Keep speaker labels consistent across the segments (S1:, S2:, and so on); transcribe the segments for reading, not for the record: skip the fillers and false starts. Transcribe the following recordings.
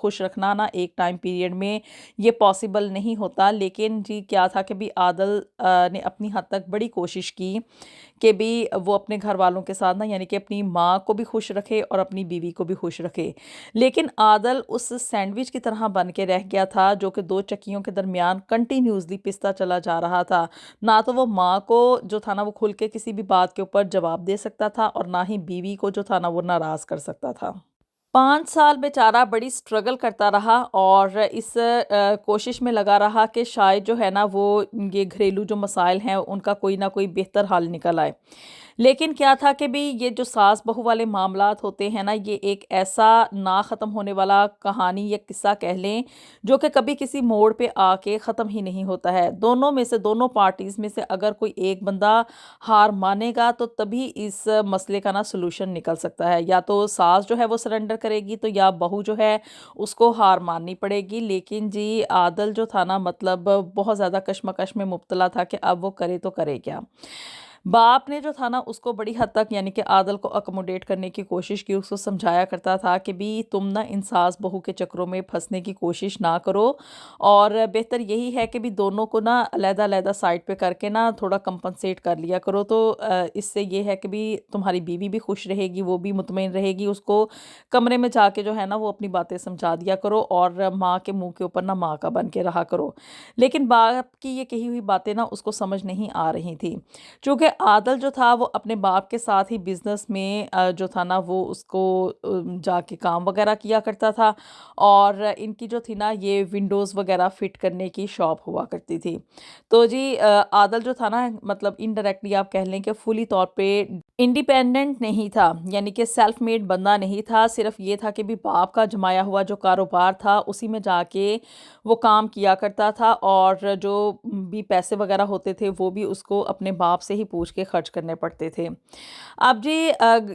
S1: خوش رکھنا نا ایک ٹائم پیریڈ میں یہ پاسبل نہیں ہوتا، لیکن جی کیا تھا کہ بھی عادل نے اپنی حد تک بڑی کوشش کی کہ بھی وہ اپنے گھر والوں کے ساتھ نا یعنی کہ اپنی ماں کو بھی خوش رکھے اور اپنی بیوی کو بھی خوش رکھے، لیکن عادل اس سینڈوچ کی طرح بن کے رہ گیا تھا جو کہ دو چکیوں کے درمیان کنٹینیوسلی پستا چلا جا رہا تھا۔ نہ تو وہ ماں کو جو تھا نا وہ کھل کے کسی بھی بات کے اوپر جواب دے سکتا تھا، اور نہ ہی بیوی کو جو تھا نا وہ ناراض کر سکتا تھا۔ 5 سال بیچارہ بڑی سٹرگل کرتا رہا اور اس کوشش میں لگا رہا کہ شاید جو ہے نا وہ یہ گھریلو جو مسائل ہیں ان کا کوئی نہ کوئی بہتر حل نکل آئے، لیکن کیا تھا کہ بھی یہ جو ساس بہو والے معاملات ہوتے ہیں نا یہ ایک ایسا نہ ختم ہونے والا کہانی یا قصہ کہہ لیں جو کہ کبھی کسی موڑ پہ آ کے ختم ہی نہیں ہوتا ہے۔ دونوں میں سے، دونوں پارٹیز میں سے اگر کوئی ایک بندہ ہار مانے گا تو تبھی اس مسئلے کا نا سلوشن نکل سکتا ہے، یا تو ساس جو ہے وہ سرنڈر کرے گی تو یا بہو جو ہے اس کو ہار ماننی پڑے گی، لیکن جی عادل جو تھا نا مطلب بہت زیادہ کشمکش میں مبتلا تھا کہ اب وہ کرے تو کرے کیا۔ باپ نے جو تھا نا اس کو بڑی حد تک یعنی کہ عادل کو اکموڈیٹ کرنے کی کوشش کی، اس کو سمجھایا کرتا تھا کہ بھی تم نا ان ساس بہو کے چکروں میں پھنسنے کی کوشش نہ کرو، اور بہتر یہی ہے کہ بھی دونوں کو نا علیحدہ علیحدہ سائڈ پہ کر کے نا تھوڑا کمپنسیٹ کر لیا کرو، تو اس سے یہ ہے کہ بھی تمہاری بیوی بھی خوش رہے گی، وہ بھی مطمئن رہے گی، اس کو کمرے میں جا کے جو ہے نا وہ اپنی باتیں سمجھا دیا کرو اور ماں کے منہ کے اوپر نا ماں کا بن کے رہا کرو۔ لیکن باپ کی یہ کہی ہوئی باتیں نا اس کو سمجھ نہیں آ رہی تھی، چونکہ عادل جو تھا وہ اپنے باپ کے ساتھ ہی بزنس میں جو تھا نا وہ اس کو جا کے کام وغیرہ کیا کرتا تھا، اور ان کی جو تھی نا یہ ونڈوز وغیرہ فٹ کرنے کی شاپ ہوا کرتی تھی۔ تو جی عادل جو تھا نا مطلب انڈائریکٹلی آپ کہہ لیں کہ فلی طور پہ انڈیپینڈنٹ نہیں تھا، یعنی کہ سیلف میڈ بندہ نہیں تھا، صرف یہ تھا کہ بھی باپ کا جمایا ہوا جو کاروبار تھا اسی میں جا کے وہ کام کیا کرتا تھا، اور جو بھی پیسے وغیرہ ہوتے تھے وہ بھی اس کو اپنے باپ سے ہی پوچھ کے خرچ کرنے پڑتے تھے۔ اب جی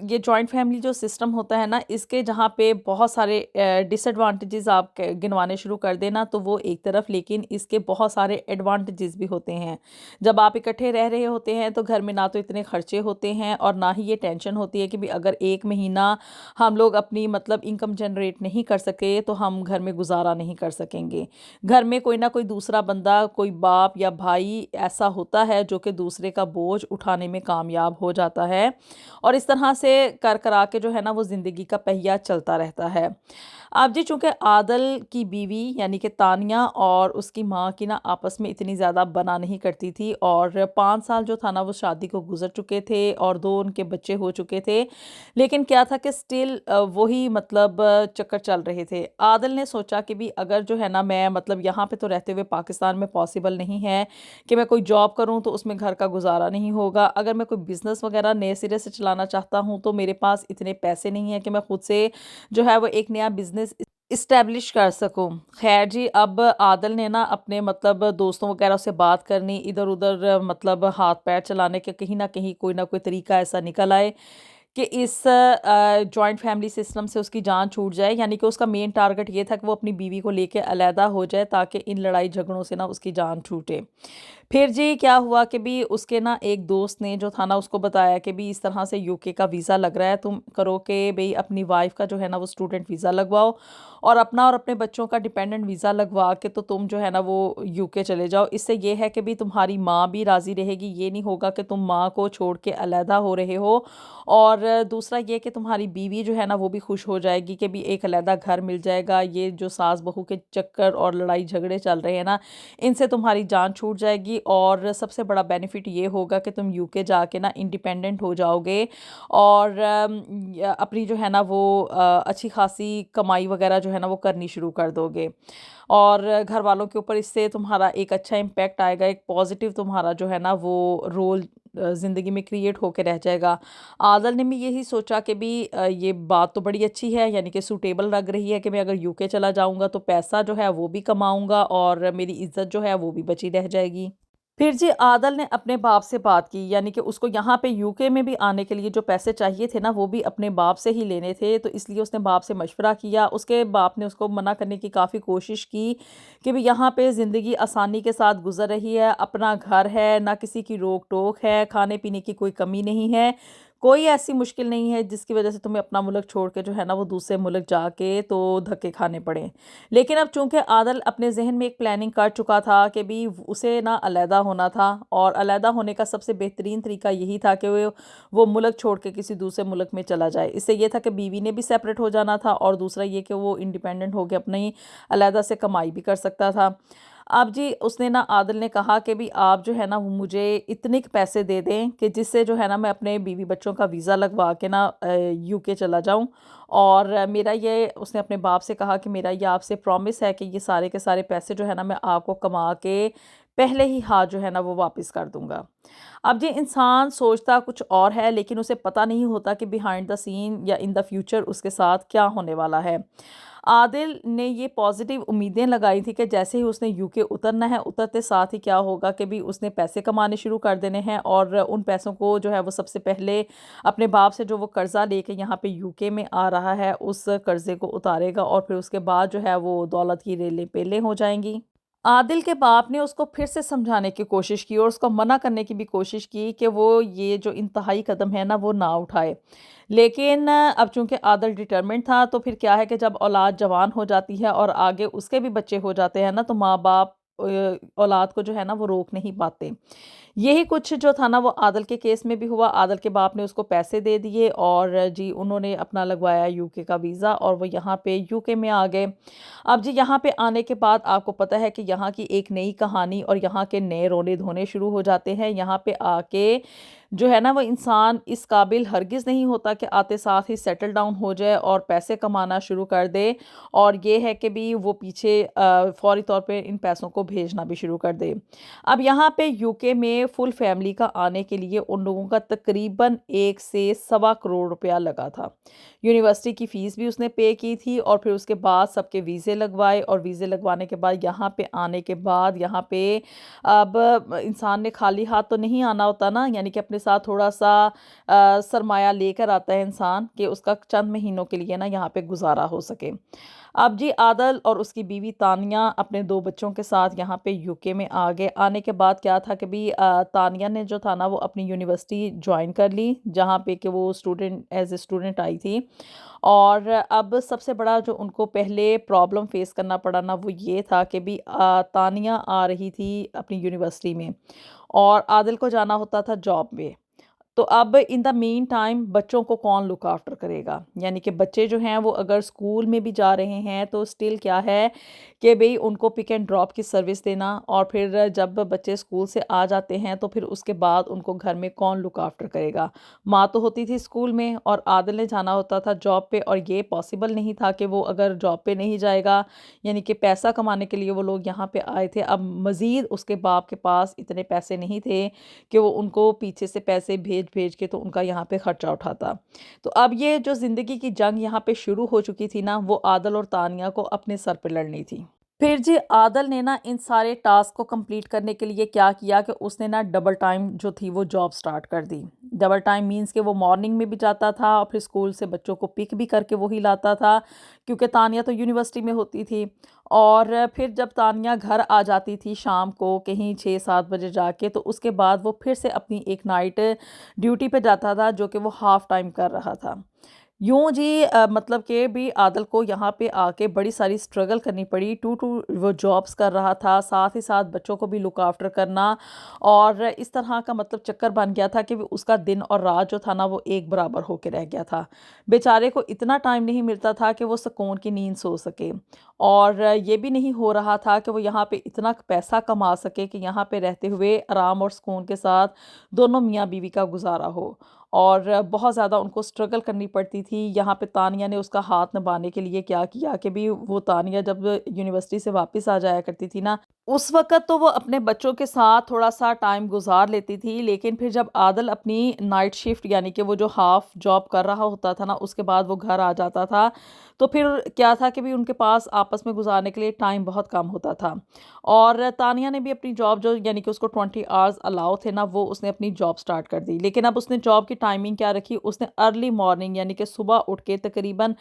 S1: یہ جوائنٹ فیملی جو سسٹم ہوتا ہے نا اس کے جہاں پہ بہت سارے ڈس ایڈوانٹیجز آپ گنوانے شروع کر دینا تو وہ ایک طرف، لیکن اس کے بہت سارے ایڈوانٹیجز بھی ہوتے ہیں۔ جب آپ اکٹھے رہ رہے ہوتے ہیں تو گھر میں نہ تو اتنے خرچے ہوتے ہیں اور نہ ہی یہ ٹینشن ہوتی ہے کہ بھی اگر ایک مہینہ ہم لوگ اپنی مطلب انکم جنریٹ نہیں کر سکے تو ہم گھر میں گزارا نہیں کر سکیں گے۔ گھر میں کوئی نہ کوئی دوسرا بندہ، کوئی باپ یا بھائی ایسا ہوتا ہے جو کہ دوسرے کا بوجھ اٹھانے میں کامیاب ہو جاتا ہے، اور اس طرح سے کر کرا کے جو ہے نا وہ زندگی کا پہیہ چلتا رہتا ہے۔ اب جی چونکہ عادل کی بیوی یعنی کہ تانیہ اور اس کی ماں کی نا آپس میں اتنی زیادہ بنا نہیں کرتی تھی، اور 5 سال جو تھا نا وہ شادی کو گزر چکے تھے اور 2 ان کے بچے ہو چکے تھے، لیکن کیا تھا کہ سٹل وہی مطلب چکر چل رہے تھے۔ عادل نے سوچا کہ بھی اگر جو ہے نا میں مطلب یہاں پہ تو رہتے ہوئے پاکستان میں پاسبل نہیں ہے کہ میں کوئی جاب کروں تو اس میں گھر کا گزارا نہیں ہوگا، اگر میں کوئی بزنس وغیرہ نئے سرے سے چلانا چاہتا ہوں تو میرے پاس اتنے پیسے نہیں ہیں کہ میں خود سے جو ہے وہ ایک نیا بزنس اسٹیبلش کر سکوں۔ خیر جی اب عادل نے نا اپنے مطلب دوستوں وغیرہ سے بات کرنی، ادھر ادھر مطلب ہاتھ پیر چلانے کے کہیں نہ کہیں کوئی نہ کوئی طریقہ ایسا نکل آئے کہ اس جوائنٹ فیملی سسٹم سے اس کی جان چھوٹ جائے، یعنی کہ اس کا مین ٹارگٹ یہ تھا کہ وہ اپنی بیوی کو لے کے علیحدہ ہو جائے تاکہ ان لڑائی جھگڑوں سے نا اس کی جان چھوٹے۔ پھر جی کیا ہوا کہ بھی اس کے نا ایک دوست نے جو تھا نا اس کو بتایا کہ بھی اس طرح سے یو کے کا ویزا لگ رہا ہے، تم کرو کہ بھئی اپنی وائف کا جو ہے نا وہ اسٹوڈنٹ ویزا لگواؤ اور اپنا اور اپنے بچوں کا ڈیپینڈنٹ ویزا لگوا کے تو تم جو ہے نا وہ یو کے چلے جاؤ۔ اس سے یہ ہے کہ بھی تمہاری ماں بھی راضی رہے گی، یہ نہیں ہوگا کہ تم ماں کو چھوڑ کے علیحدہ ہو رہے ہو، اور دوسرا یہ کہ تمہاری بیوی جو ہے نا وہ بھی خوش ہو جائے گی کہ بھی ایک علیحدہ گھر مل جائے گا، یہ جو ساس بہو کے چکر اور لڑائی جھگڑے چل رہے ہیں نا ان سے تمہاری جان چھوٹ جائے گی، اور سب سے بڑا بینیفٹ یہ ہوگا کہ تم یو کے جا کے نا انڈیپینڈنٹ ہو جاؤ گے اور اپنی جو ہے نا وہ اچھی خاصی کمائی وغیرہ جو ہے نا وہ کرنی شروع کر دو گے، اور گھر والوں کے اوپر اس سے تمہارا ایک اچھا امپیکٹ آئے گا، ایک پازیٹیو تمہارا جو ہے نا وہ رول زندگی میں کریٹ ہو کے رہ جائے گا۔ عادل نے بھی یہی سوچا کہ بھی یہ بات تو بڑی اچھی ہے، یعنی کہ سوٹیبل لگ رہی ہے کہ میں اگر یو کے چلا جاؤں گا تو پیسہ جو ہے وہ بھی کماؤں گا اور میری عزت جو ہے وہ بھی بچی رہ جائے گی۔ پھر جی عادل نے اپنے باپ سے بات کی، یعنی کہ اس کو یہاں پہ یو کے میں بھی آنے کے لیے جو پیسے چاہیے تھے نا وہ بھی اپنے باپ سے ہی لینے تھے، تو اس لیے اس نے باپ سے مشورہ کیا۔ اس کے باپ نے اس کو منع کرنے کی کافی کوشش کی کہ بھی یہاں پہ زندگی آسانی کے ساتھ گزر رہی ہے، اپنا گھر ہے، نہ کسی کی روک ٹوک ہے، کھانے پینے کی کوئی کمی نہیں ہے، کوئی ایسی مشکل نہیں ہے جس کی وجہ سے تمہیں اپنا ملک چھوڑ کے جو ہے نا وہ دوسرے ملک جا کے تو دھکے کھانے پڑیں۔ لیکن اب چونکہ عادل اپنے ذہن میں ایک پلاننگ کر چکا تھا کہ بھی اسے نا علیحدہ ہونا تھا، اور علیحدہ ہونے کا سب سے بہترین طریقہ یہی تھا کہ وہ ملک چھوڑ کے کسی دوسرے ملک میں چلا جائے۔ اس سے یہ تھا کہ بیوی نے بھی سیپریٹ ہو جانا تھا، اور دوسرا یہ کہ وہ انڈیپینڈنٹ ہو کے اپنی علیحدہ سے کمائی بھی کر سکتا تھا۔ اب جی اس نے نا عادل نے کہا کہ بھی آپ جو ہے نا وہ مجھے اتنے پیسے دے دیں کہ جس سے جو ہے نا میں اپنے بیوی بچوں کا ویزا لگوا کے نا یو کے چلا جاؤں، اور میرا یہ اس نے اپنے باپ سے کہا کہ میرا یہ آپ سے پرومس ہے کہ یہ سارے کے سارے پیسے جو ہے نا میں آپ کو کما کے پہلے ہی ہاتھ جو ہے نا وہ واپس کر دوں گا۔ اب جی انسان سوچتا کچھ اور ہے، لیکن اسے پتہ نہیں ہوتا کہ بیہائنڈ دا سین یا ان دا فیوچر اس کے ساتھ کیا ہونے والا ہے۔ عادل نے یہ پازیٹیو امیدیں لگائی تھی کہ جیسے ہی اس نے یو کے اترنا ہے، اترتے ساتھ ہی کیا ہوگا کہ بھی اس نے پیسے کمانے شروع کر دینے ہیں، اور ان پیسوں کو جو ہے وہ سب سے پہلے اپنے باپ سے جو وہ قرضہ لے کے یہاں پہ یو کے میں آ رہا ہے اس قرضے کو اتارے گا، اور پھر اس کے بعد جو ہے وہ دولت کی ریلیں پیلیں ہو جائیں گی۔ عادل کے باپ نے اس کو پھر سے سمجھانے کی کوشش کی اور اس کو منع کرنے کی بھی کوشش کی کہ وہ یہ جو انتہائی قدم ہے نا وہ نہ اٹھائے، لیکن اب چونکہ عادل ڈٹرمنٹ تھا تو پھر کیا ہے کہ جب اولاد جوان ہو جاتی ہے اور آگے اس کے بھی بچے ہو جاتے ہیں نا، تو ماں باپ اولاد کو جو ہے نا وہ روک نہیں پاتے۔ یہی کچھ جو تھا نا وہ عادل کے کیس میں بھی ہوا۔ عادل کے باپ نے اس کو پیسے دے دیے، اور جی انہوں نے اپنا لگوایا یو کے کا ویزا، اور وہ یہاں پہ یو کے میں آ گئے۔ اب جی یہاں پہ آنے کے بعد آپ کو پتہ ہے کہ یہاں کی ایک نئی کہانی اور یہاں کے نئے رونے دھونے شروع ہو جاتے ہیں۔ یہاں پہ آ کے جو ہے نا وہ انسان اس قابل ہرگز نہیں ہوتا کہ آتے ساتھ ہی سیٹل ڈاؤن ہو جائے اور پیسے کمانا شروع کر دے، اور یہ ہے کہ بھی وہ پیچھے فوری طور پہ ان پیسوں کو بھیجنا بھی شروع کر دے۔ اب یہاں پہ یو کے میں فل فیملی کا آنے کے لیے ان لوگوں کا تقریباً 1 سے 1.25 کروڑ روپیہ لگا تھا۔ یونیورسٹی کی فیس بھی اس نے پے کی تھی، اور پھر اس کے بعد سب کے ویزے لگوائے، اور ویزے لگوانے کے بعد یہاں پہ آنے کے بعد یہاں پہ اب انسان نے خالی ہاتھ تو نہیں آنا ہوتا نا، یعنی کہ اپنے ساتھ تھوڑا سا سرمایہ لے کر آتا ہے انسان کہ اس کا چند مہینوں کے لیے نا یہاں پہ گزارا ہو سکے۔ اب جی عادل اور اس کی بیوی تانیہ اپنے 2 بچوں کے ساتھ یہاں پہ یو کے میں آ گئے۔ آنے کے بعد کیا تھا کہ بھی تانیہ نے جو تھا نا وہ اپنی یونیورسٹی جوائن کر لی، جہاں پہ کہ وہ ایز اے اسٹوڈنٹ آئی تھی، اور اب سب سے بڑا جو ان کو پہلے پرابلم فیس کرنا پڑا نا وہ یہ تھا کہ بھی تانیہ آ رہی تھی اپنی یونیورسٹی میں، اور عادل کو جانا ہوتا تھا جاب پہ۔ تو اب ان دا مین ٹائم بچوں کو کون لک آفٹر کرے گا؟ یعنی کہ بچے جو ہیں وہ اگر اسکول میں بھی جا رہے ہیں تو اسٹل کیا ہے کہ بھئی ان کو پک اینڈ ڈراپ کی سروس دینا، اور پھر جب بچے اسکول سے آ جاتے ہیں تو پھر اس کے بعد ان کو گھر میں کون لک آفٹر کرے گا؟ ماں تو ہوتی تھی اسکول میں، اور عادل نے جانا ہوتا تھا جاب پہ، اور یہ پاسبل نہیں تھا کہ وہ اگر جاب پہ نہیں جائے گا، یعنی کہ پیسہ کمانے کے لیے وہ لوگ یہاں پہ آئے تھے، اب مزید اس کے باپ کے پاس اتنے پیسے نہیں تھے کہ وہ ان کو پیچھے سے پیسے بھیج کے تو ان کا یہاں پہ خرچہ اٹھاتا۔ تو اب یہ جو زندگی کی جنگ یہاں پہ شروع ہو چکی تھی نا، وہ عادل اور تانیہ کو اپنے سر پہ لڑنی تھی۔ پھر جی عادل نے نا ان سارے ٹاسک کو کمپلیٹ کرنے کے لیے کیا کیا کہ اس نے نا ڈبل ٹائم جو تھی وہ جاب سٹارٹ کر دی۔ ڈبل ٹائم مینز کہ وہ مارننگ میں بھی جاتا تھا اور پھر اسکول سے بچوں کو پک بھی کر کے وہی لاتا تھا، کیونکہ تانیہ تو یونیورسٹی میں ہوتی تھی، اور پھر جب تانیہ گھر آ جاتی تھی شام کو کہیں 6-7 بجے جا کے، تو اس کے بعد وہ پھر سے اپنی ایک نائٹ ڈیوٹی پہ جاتا تھا جو کہ وہ ہاف ٹائم کر رہا تھا۔ یوں جی مطلب کہ بھی عادل کو یہاں پہ آ کے بڑی ساری سٹرگل کرنی پڑی، وہ جابس کر رہا تھا، ساتھ ہی ساتھ بچوں کو بھی لک آفٹر کرنا، اور اس طرح کا مطلب چکر بن گیا تھا کہ اس کا دن اور رات جو تھا نا وہ ایک برابر ہو کے رہ گیا تھا۔ بیچارے کو اتنا ٹائم نہیں ملتا تھا کہ وہ سکون کی نیند سو سکے، اور یہ بھی نہیں ہو رہا تھا کہ وہ یہاں پہ اتنا پیسہ کما سکے کہ یہاں پہ رہتے ہوئے آرام اور سکون کے ساتھ دونوں میاں بیوی کا گزارا ہو، اور بہت زیادہ ان کو سٹرگل کرنی پڑتی تھی۔ یہاں پہ تانیہ نے اس کا ہاتھ نبھانے کے لیے کیا کیا کہ بھی وہ تانیہ جب یونیورسٹی سے واپس آ جایا کرتی تھی نا، اس وقت تو وہ اپنے بچوں کے ساتھ تھوڑا سا ٹائم گزار لیتی تھی، لیکن پھر جب عادل اپنی نائٹ شفٹ یعنی کہ وہ جو ہاف جاب کر رہا ہوتا تھا نا اس کے بعد وہ گھر آ جاتا تھا، تو پھر کیا تھا کہ بھی ان کے پاس آپس میں گزارنے کے لیے ٹائم بہت کم ہوتا تھا، اور تانیہ نے بھی اپنی جاب جو یعنی کہ اس کو 20 آورز الاؤ تھے نا، وہ اس نے اپنی جاب سٹارٹ کر دی، لیکن اب اس نے جاب کی ٹائمنگ کیا رکھی، اس نے ارلی مارننگ یعنی کہ صبح اٹھ کے تقریباً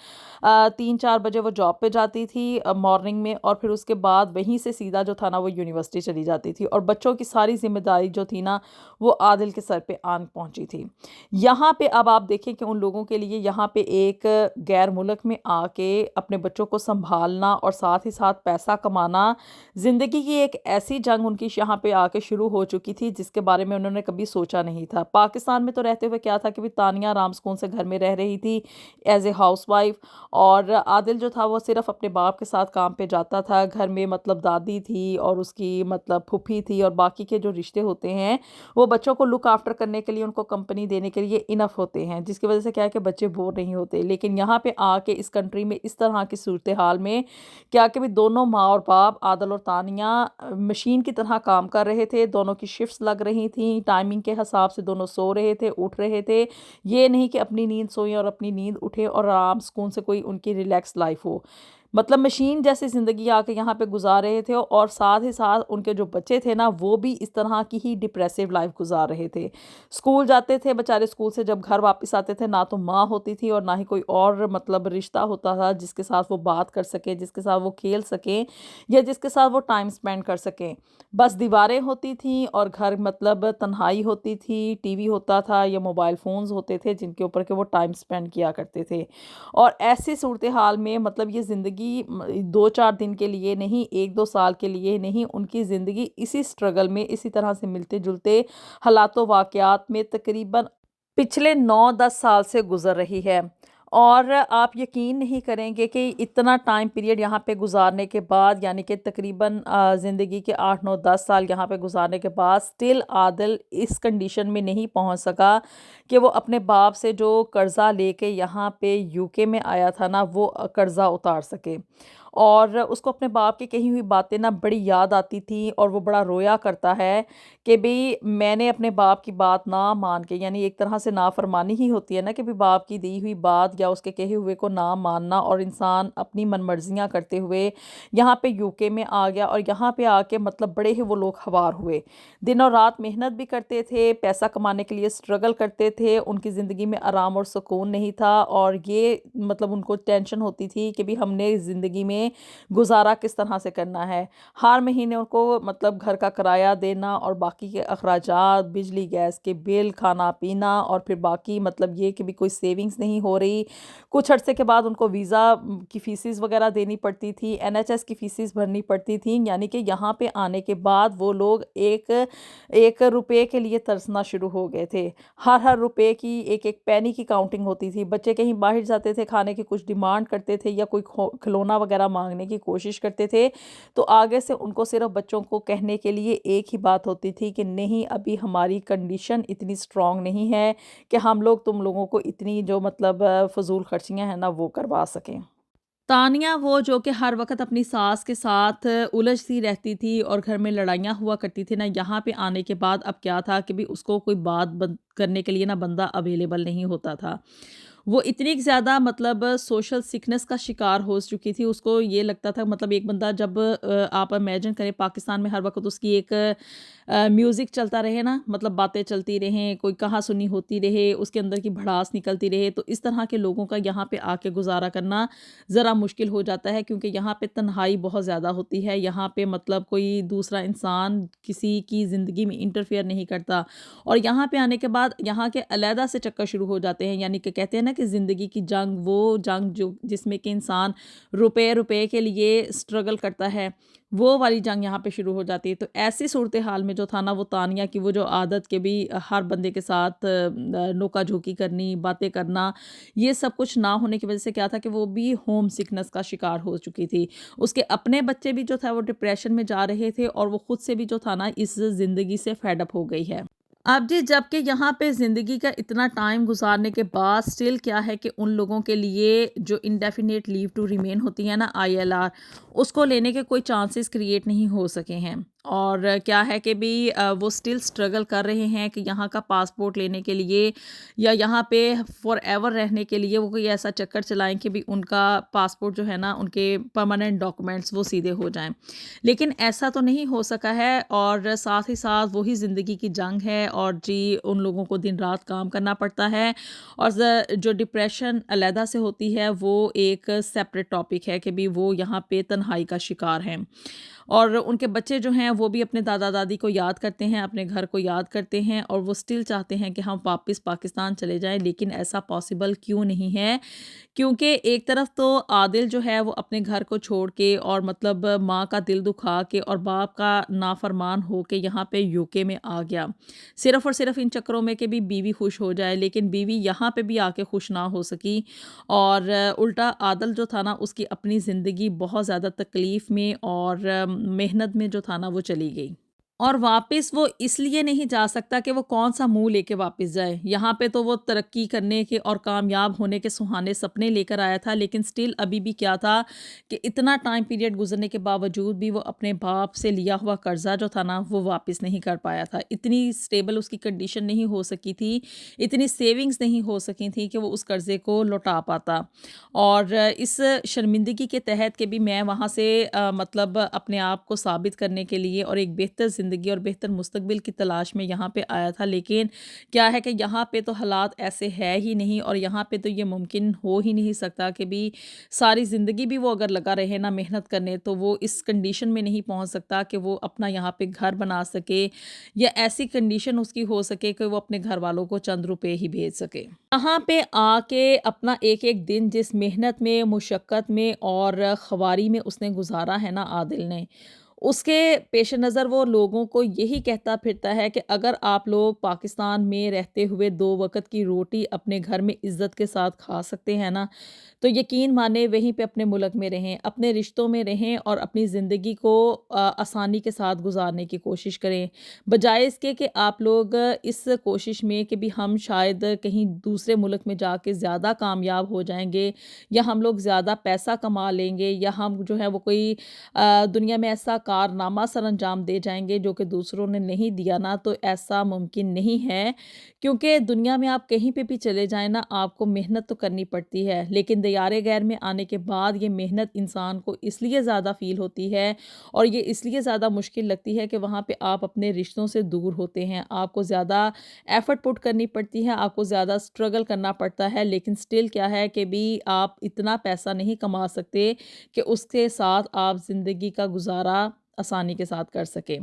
S1: 3-4 بجے وہ جاب پہ جاتی تھی مارننگ میں، اور پھر اس کے بعد وہیں سے سیدھا جو تھا نا وہ یونیورسٹی چلی جاتی تھی اور بچوں کی ساری ذمہ داری جو تھی نا وہ عادل کے سر پہ آن پہنچی تھی۔ یہاں پہ اب آپ دیکھیں کہ ان لوگوں کے لیے یہاں پہ ایک غیر ملک میں آ کے اپنے بچوں کو سنبھالنا اور ساتھ ہی ساتھ پیسہ کمانا، زندگی کی ایک ایسی جنگ ان کی یہاں پہ آ کے شروع ہو چکی تھی جس کے بارے میں انہوں نے کبھی سوچا نہیں تھا۔ پاکستان میں تو رہتے ہوئے کیا تھا کہ بھی تانیہ رام سکون سے گھر میں رہ رہی تھی ایز اے ہاؤس وائف، اور عادل جو تھا وہ صرف اپنے باپ کے ساتھ کام پہ جاتا تھا۔ گھر میں مطلب دادی تھی اور اس کی مطلب پھوپھی تھی اور باقی کے جو رشتے ہوتے ہیں وہ بچوں کو لک آفٹر کرنے کے لیے، ان کو کمپنی دینے کے لیے انف ہوتے ہیں، جس کی وجہ سے کیا ہے کہ بچے بور نہیں ہوتے۔ لیکن یہاں پہ آ کے اس کنٹری میں اس طرح کی صورتحال میں کیا کہ بھی دونوں ماں اور باپ عادل اور تانیہ مشین کی طرح کام کر رہے تھے، دونوں کی شفٹس لگ رہی تھیں، ٹائمنگ کے حساب سے دونوں سو رہے تھے، اٹھ رہے تھے، یہ نہیں کہ اپنی نیند سوئیں اور اپنی نیند اٹھے اور آرام سکون سے کوئی ان کی ریلیکس لائف ہو، مطلب مشین جیسی زندگی آ کے یہاں پہ گزار رہے تھے، اور ساتھ ہی ساتھ ان کے جو بچے تھے نا وہ بھی اس طرح کی ہی ڈپریسو لائف گزار رہے تھے۔ اسکول جاتے تھے بیچارے، اسکول سے جب گھر واپس آتے تھے نہ تو ماں ہوتی تھی اور نہ ہی کوئی اور مطلب رشتہ ہوتا تھا جس کے ساتھ وہ بات کر سکیں، جس کے ساتھ وہ کھیل سکیں یا جس کے ساتھ وہ ٹائم سپینڈ کر سکیں۔ بس دیواریں ہوتی تھیں اور گھر مطلب تنہائی ہوتی تھی، ٹی وی ہوتا تھا یا موبائل فونز ہوتے تھے جن کے اوپر کہ وہ ٹائم سپینڈ کیا کرتے تھے۔ اور ایسی صورتحال میں مطلب یہ زندگی 2-4 دن کے لیے نہیں، 1-2 سال کے لیے نہیں، ان کی زندگی اسی سٹرگل میں، اسی طرح سے ملتے جلتے حالات و واقعات میں تقریباً پچھلے 9-10 سال سے گزر رہی ہے۔ اور آپ یقین نہیں کریں گے کہ اتنا ٹائم پیریڈ یہاں پہ گزارنے کے بعد، یعنی کہ تقریباً زندگی کے 8-9-10 سال یہاں پہ گزارنے کے بعد سٹل عادل اس کنڈیشن میں نہیں پہنچ سکا کہ وہ اپنے باپ سے جو قرضہ لے کے یہاں پہ یو کے میں آیا تھا نا وہ قرضہ اتار سکے۔ اور اس کو اپنے باپ کی کہی ہوئی باتیں نا بڑی یاد آتی تھیں اور وہ بڑا رویا کرتا ہے کہ بھی میں نے اپنے باپ کی بات نہ مان کے، یعنی ایک طرح سے نافرمانی ہی ہوتی ہے نا کہ بھی باپ کی دی ہوئی بات یا اس کے کہے ہوئے کو نہ ماننا، اور انسان اپنی من مرضیاں کرتے ہوئے یہاں پہ یو کے میں آ گیا اور یہاں پہ آ کے مطلب بڑے ہی وہ لوگ خوار ہوئے، دن اور رات محنت بھی کرتے تھے، پیسہ کمانے کے لیے سٹرگل کرتے تھے، ان کی زندگی میں آرام اور سکون نہیں تھا، اور یہ مطلب ان کو ٹینشن ہوتی تھی کہ بھی ہم نے زندگی میں گزارا کس طرح سے کرنا ہے۔ ہر مہینے ان کو مطلب گھر کا کرایہ دینا اور باقی کے اخراجات، بجلی گیس کے بل، کھانا پینا، اور پھر باقی مطلب یہ کہ بھی کوئی سیونگز نہیں ہو رہی۔ کچھ عرصے کے بعد ان کو ویزا کی فیسز وغیرہ دینی پڑتی تھی، NHS کی فیسز بھرنی پڑتی تھیں، یعنی کہ یہاں پہ آنے کے بعد وہ لوگ ایک روپے کے لیے ترسنا شروع ہو گئے تھے۔ ہر روپے کی ایک ایک پینی کی کاؤنٹنگ ہوتی تھی۔ بچے کہیں باہر جاتے تھے کھانے کی کچھ ڈیمانڈ کرتے تھے یا کوئی کھلونا وغیرہ مانگنے کی کوشش کرتے تھے تو آگے سے ان کو صرف بچوں کو کہنے کے لیے ایک ہی بات ہوتی تھی کہ نہیں، ابھی ہماری کنڈیشن اتنی سٹرونگ نہیں ہے کہ ہم لوگ تم لوگوں کو اتنی جو مطلب فضول خرچیاں ہیں نا وہ کروا سکیں۔ تانیہ وہ جو کہ ہر وقت اپنی ساس کے ساتھ الجھتی رہتی تھی اور گھر میں لڑائیاں ہوا کرتی تھی نا، یہاں پہ آنے کے بعد اب کیا تھا کہ بھی اس کو کوئی بات کرنے کے لیے نا بندہ اویلیبل نہیں ہوتا تھا۔ وہ اتنی زیادہ مطلب سوشل سکنس کا شکار ہو چکی تھی، اس کو یہ لگتا تھا مطلب ایک بندہ جب آپ امیجن کریں پاکستان میں ہر وقت اس کی ایک میوزک چلتا رہے نا، مطلب باتیں چلتی رہیں، کوئی کہاں سنی ہوتی رہے، اس کے اندر کی بھڑاس نکلتی رہے، تو اس طرح کے لوگوں کا یہاں پہ آ کے گزارا کرنا ذرا مشکل ہو جاتا ہے، کیونکہ یہاں پہ تنہائی بہت زیادہ ہوتی ہے، یہاں پہ مطلب کوئی دوسرا انسان کسی کی زندگی میں انٹرفیئر نہیں کرتا، اور یہاں پہ آنے کے بعد یہاں کے علیحدہ سے چکر شروع ہو جاتے ہیں، یعنی کہ کہتے ہیں نا کہ زندگی کی جنگ، وہ جنگ جو جس میں کہ انسان روپے کے لیے سٹرگل کرتا ہے، وہ والی جنگ یہاں پہ شروع ہو جاتی ہے۔ تو ایسی صورتحال میں جو تھا نا وہ تانیہ کی وہ جو عادت کہ بھی ہر بندے کے ساتھ نوکا جھوکی کرنی، باتیں کرنا، یہ سب کچھ نہ ہونے کی وجہ سے کیا تھا کہ وہ بھی ہوم سکنس کا شکار ہو چکی تھی۔ اس کے اپنے بچے بھی جو تھا وہ ڈپریشن میں جا رہے تھے اور وہ خود سے بھی جو تھا نا اس زندگی سے فیڈ اپ ہو گئی ہے۔ اب جی جب کہ یہاں پہ زندگی کا اتنا ٹائم گزارنے کے بعد سٹل کیا ہے کہ ان لوگوں کے لیے جو انڈیفینیٹ لیو ٹو ریمین ہوتی ہے نا ILR، اس کو لینے کے کوئی چانسز کریٹ نہیں ہو سکے ہیں، اور کیا ہے کہ بھی وہ سٹل سٹرگل کر رہے ہیں کہ یہاں کا پاسپورٹ لینے کے لیے یا یہاں پہ فار ایور رہنے کے لیے وہ کوئی ایسا چکر چلائیں کہ بھی ان کا پاسپورٹ جو ہے نا، ان کے پرماننٹ ڈاکومنٹس وہ سیدھے ہو جائیں، لیکن ایسا تو نہیں ہو سکا ہے، اور ساتھ ہی ساتھ وہی زندگی کی جنگ ہے، اور جی ان لوگوں کو دن رات کام کرنا پڑتا ہے، اور جو ڈپریشن علیحدہ سے ہوتی ہے وہ ایک سیپریٹ ٹاپک ہے کہ بھی وہ یہاں پہ تنہائی کا شکار ہیں۔ اور ان کے بچے جو ہیں وہ بھی اپنے دادا دادی کو یاد کرتے ہیں، اپنے گھر کو یاد کرتے ہیں، اور وہ اسٹل چاہتے ہیں کہ ہم واپس پاکستان چلے جائیں، لیکن ایسا پاسبل کیوں نہیں ہے؟ کیونکہ ایک طرف تو عادل جو ہے وہ اپنے گھر کو چھوڑ کے اور مطلب ماں کا دل دکھا کے اور باپ کا نافرمان ہو کے یہاں پہ یوکے میں آ گیا، صرف اور صرف ان چکروں میں کہ بھی بیوی خوش ہو جائے، لیکن بیوی یہاں پہ بھی آ کے خوش نہ ہو سکی، اور الٹا عادل جو تھا نا اس کی اپنی زندگی بہت زیادہ تکلیف میں اور محنت میں جو تھا نا وہ چلی گئی، اور واپس وہ اس لیے نہیں جا سکتا کہ وہ کون سا منہ لے کے واپس جائے۔ یہاں پہ تو وہ ترقی کرنے کے اور کامیاب ہونے کے سہانے سپنے لے کر آیا تھا، لیکن سٹل ابھی بھی کیا تھا کہ اتنا ٹائم پیریڈ گزرنے کے باوجود بھی وہ اپنے باپ سے لیا ہوا قرضہ جو تھا نا وہ واپس نہیں کر پایا تھا۔ اتنی سٹیبل اس کی کنڈیشن نہیں ہو سکی تھی، اتنی سیونگز نہیں ہو سکی تھیں کہ وہ اس قرضے کو لوٹا پاتا، اور اس شرمندگی کے تحت کہ بھی میں وہاں سے مطلب اپنے آپ کو ثابت کرنے کے لیے اور ایک بہتر زندگی اور بہتر مستقبل کی تلاش میں یہاں پہ آیا تھا، لیکن کیا ہے کہ یہاں پہ تو حالات ایسے ہے ہی نہیں، اور یہاں پہ تو یہ ممکن ہو ہی نہیں سکتا کہ بھی ساری زندگی بھی وہ اگر لگا رہے نا محنت کرنے تو وہ اس کنڈیشن میں نہیں پہنچ سکتا کہ وہ اپنا یہاں پہ گھر بنا سکے، یا ایسی کنڈیشن اس کی ہو سکے کہ وہ اپنے گھر والوں کو چند روپے ہی بھیج سکے۔ یہاں پہ آ کے اپنا ایک ایک دن جس محنت میں، مشقت میں اور خواری میں اس نے گزارا ہے نا عادل نے، اس کے پیش نظر وہ لوگوں کو یہی کہتا پھرتا ہے کہ اگر آپ لوگ پاکستان میں رہتے ہوئے 2 وقت کی روٹی اپنے گھر میں عزت کے ساتھ کھا سکتے ہیں نا، تو یقین مانیں وہیں پہ اپنے ملک میں رہیں، اپنے رشتوں میں رہیں اور اپنی زندگی کو آسانی کے ساتھ گزارنے کی کوشش کریں، بجائے اس کے کہ آپ لوگ اس کوشش میں کہ بھی ہم شاید کہیں دوسرے ملک میں جا کے زیادہ کامیاب ہو جائیں گے، یا ہم لوگ زیادہ پیسہ کما لیں گے، یا ہم جو ہے وہ کوئی دنیا میں ایسا کارنامہ سر انجام دے جائیں گے جو کہ دوسروں نے نہیں دیا نا، تو ایسا ممکن نہیں ہے، کیونکہ دنیا میں آپ کہیں پہ بھی چلے جائیں نا آپ کو محنت تو کرنی پڑتی ہے، لیکن دیار غیر میں آنے کے بعد یہ محنت انسان کو اس لیے زیادہ فیل ہوتی ہے اور یہ اس لیے زیادہ مشکل لگتی ہے کہ وہاں پہ آپ اپنے رشتوں سے دور ہوتے ہیں، آپ کو زیادہ ایفرٹ پٹ کرنی پڑتی ہے، آپ کو زیادہ سٹرگل کرنا پڑتا ہے، لیکن سٹل کیا ہے کہ بھی آپ اتنا پیسہ نہیں کما سکتے کہ اس کے ساتھ آپ زندگی کا گزارا آسانی کے ساتھ کر سکیں۔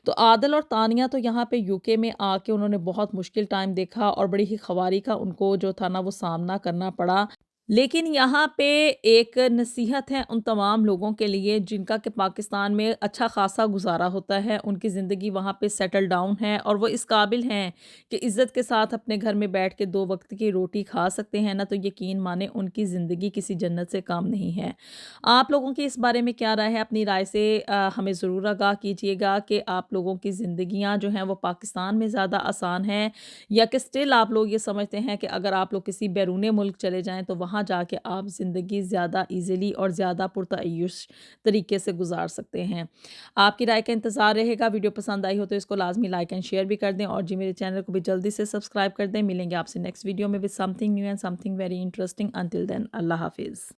S1: تو عادل اور تانیہ تو یہاں پہ یوکے میں آ کے انہوں نے بہت مشکل ٹائم دیکھا اور بڑی ہی خواری کا ان کو جو تھا نا وہ سامنا کرنا پڑا، لیکن یہاں پہ ایک نصیحت ہے ان تمام لوگوں کے لیے جن کا کہ پاکستان میں اچھا خاصا گزارا ہوتا ہے، ان کی زندگی وہاں پہ سیٹل ڈاؤن ہے اور وہ اس قابل ہیں کہ عزت کے ساتھ اپنے گھر میں بیٹھ کے 2 وقت کی روٹی کھا سکتے ہیں نا، تو یقین مانیں ان کی زندگی کسی جنت سے کم نہیں ہے۔ آپ لوگوں کی اس بارے میں کیا رائے ہے؟ اپنی رائے سے ہمیں ضرور آگاہ کیجیے گا کہ آپ لوگوں کی زندگیاں جو ہیں وہ پاکستان میں زیادہ آسان ہیں، یا کہ سٹل آپ لوگ یہ سمجھتے ہیں کہ اگر آپ لوگ کسی بیرون ملک چلے جائیں تو وہاں جا کے آپ زندگی زیادہ ایزیلی اور زیادہ پرتعیش طریقے سے گزار سکتے ہیں۔ آپ کی رائے کا انتظار رہے گا۔ ویڈیو پسند آئی ہو تو اس کو لازمی لائک اینڈ شیئر بھی کر دیں، اور جی میرے چینل کو بھی جلدی سے سبسکرائب کر دیں۔ ملیں گے آپ سے نیکسٹ ویڈیو میں with something new and something very interesting. Until then, اللہ حافظ۔